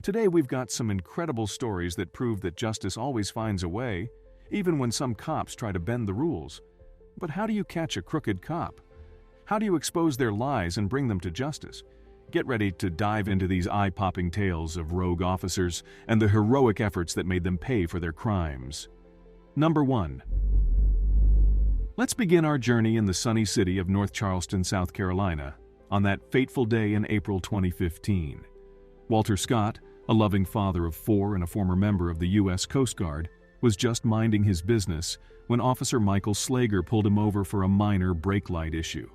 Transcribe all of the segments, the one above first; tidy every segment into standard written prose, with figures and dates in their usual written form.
Today we've got some incredible stories that prove that justice always finds a way, even when some cops try to bend the rules. But how do you catch a crooked cop? How do you expose their lies and bring them to justice? Get ready to dive into these eye-popping tales of rogue officers and the heroic efforts that made them pay for their crimes. Number 1. Let's begin our journey in the sunny city of North Charleston, South Carolina, on that fateful day in April 2015. Walter Scott, a loving father of 4 and a former member of the U.S. Coast Guard, was just minding his business when Officer Michael Slager pulled him over for a minor brake light issue.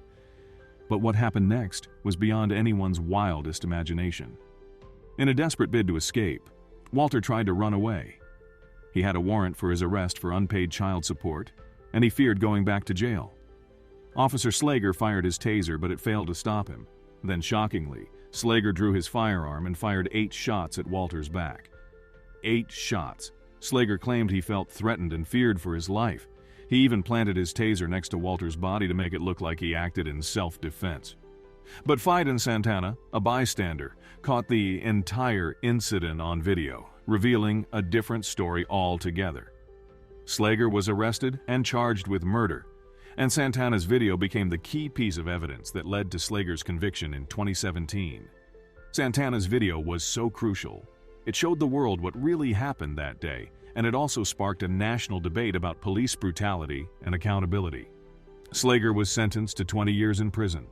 But what happened next was beyond anyone's wildest imagination. In a desperate bid to escape, Walter tried to run away. He had a warrant for his arrest for unpaid child support, and he feared going back to jail. Officer Slager fired his taser, but it failed to stop him. Then, shockingly, Slager drew his firearm and fired 8 shots at Walter's back. 8 shots. Slager claimed he felt threatened and feared for his life. He even planted his taser next to Walter's body to make it look like he acted in self-defense. But Fiden Santana, a bystander, caught the entire incident on video, revealing a different story altogether. Slager was arrested and charged with murder, and Santana's video became the key piece of evidence that led to Slager's conviction in 2017. Santana's video was so crucial. It showed the world what really happened that day, and it also sparked a national debate about police brutality and accountability. Slager was sentenced to 20 years in prison.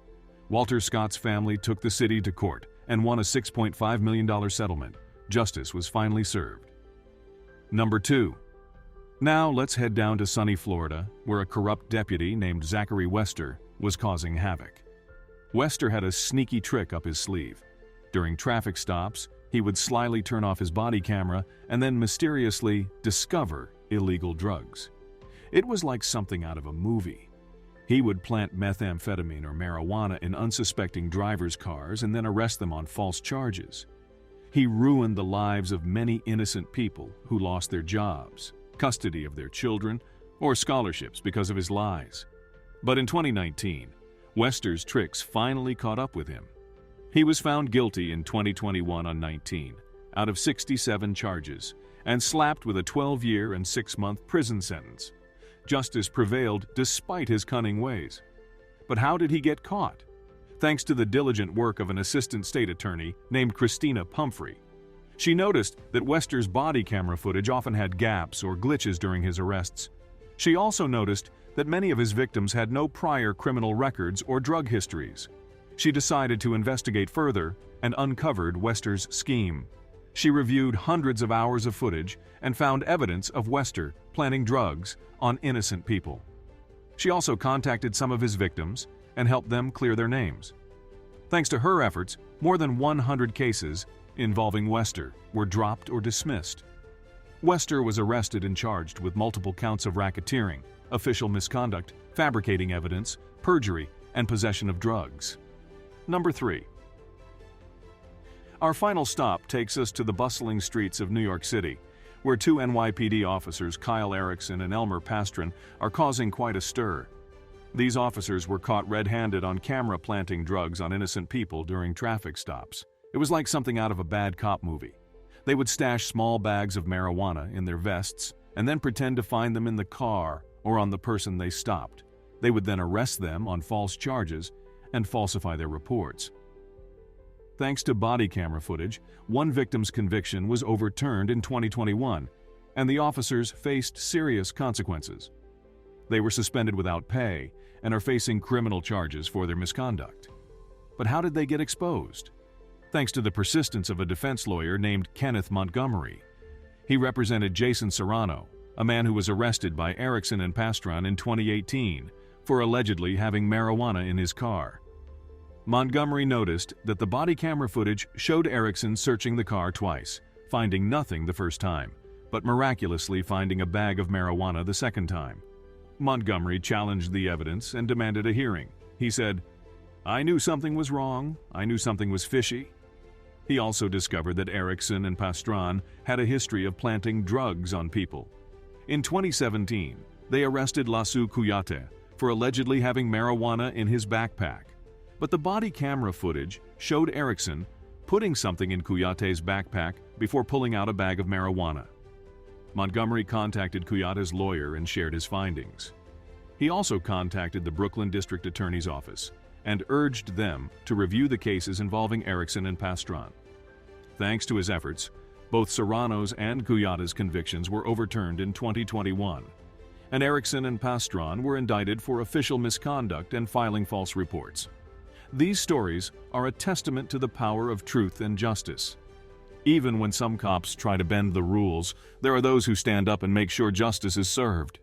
Walter Scott's family took the city to court and won a $6.5 million settlement. Justice was finally served. Number 2. Now let's head down to sunny Florida, where a corrupt deputy named Zachary Wester was causing havoc. Wester had a sneaky trick up his sleeve. During traffic stops, he would slyly turn off his body camera and then mysteriously discover illegal drugs. It was like something out of a movie. He would plant methamphetamine or marijuana in unsuspecting drivers' cars and then arrest them on false charges. He ruined the lives of many innocent people who lost their jobs, custody of their children, or scholarships because of his lies. But in 2019, Wester's tricks finally caught up with him. He was found guilty in 2021 on 19 out of 67 charges and slapped with a 12-year and 6-month prison sentence. Justice prevailed despite his cunning ways. But how did he get caught? Thanks to the diligent work of an assistant state attorney named Christina Pumphrey. She noticed that Wester's body camera footage often had gaps or glitches during his arrests. She also noticed that many of his victims had no prior criminal records or drug histories. She decided to investigate further and uncovered Wester's scheme. She reviewed hundreds of hours of footage and found evidence of Wester planting drugs on innocent people. She also contacted some of his victims and helped them clear their names. Thanks to her efforts, more than 100 cases involving Wester were dropped or dismissed. Wester was arrested and charged with multiple counts of racketeering, official misconduct, fabricating evidence, perjury, and possession of drugs. Number 3. Our final stop takes us to the bustling streets of New York City, where 2 NYPD officers, Kyle Erickson and Elmer Pastron, are causing quite a stir. These officers were caught red-handed on camera planting drugs on innocent people during traffic stops. It was like something out of a bad cop movie. They would stash small bags of marijuana in their vests and then pretend to find them in the car or on the person they stopped. They would then arrest them on false charges and falsify their reports. Thanks to body camera footage, one victim's conviction was overturned in 2021, and the officers faced serious consequences. They were suspended without pay and are facing criminal charges for their misconduct. But how did they get exposed? Thanks to the persistence of a defense lawyer named Kenneth Montgomery. He represented Jason Serrano, a man who was arrested by Erickson and Pastron in 2018 for allegedly having marijuana in his car. Montgomery noticed that the body camera footage showed Erickson searching the car twice, finding nothing the first time, but miraculously finding a bag of marijuana the second time. Montgomery challenged the evidence and demanded a hearing. He said, "I knew something was wrong. I knew something was fishy." He also discovered that Erickson and Pastron had a history of planting drugs on people. In 2017, they arrested Lasu Kuyate for allegedly having marijuana in his backpack. But the body camera footage showed Erickson putting something in Kuyate's backpack before pulling out a bag of marijuana. Montgomery contacted Kuyata's lawyer and shared his findings. He also contacted the Brooklyn District Attorney's Office and urged them to review the cases involving Erickson and Pastron. Thanks to his efforts, both Serrano's and Kuyata's convictions were overturned in 2021, and Erickson and Pastron were indicted for official misconduct and filing false reports. These stories are a testament to the power of truth and justice. Even when some cops try to bend the rules, there are those who stand up and make sure justice is served.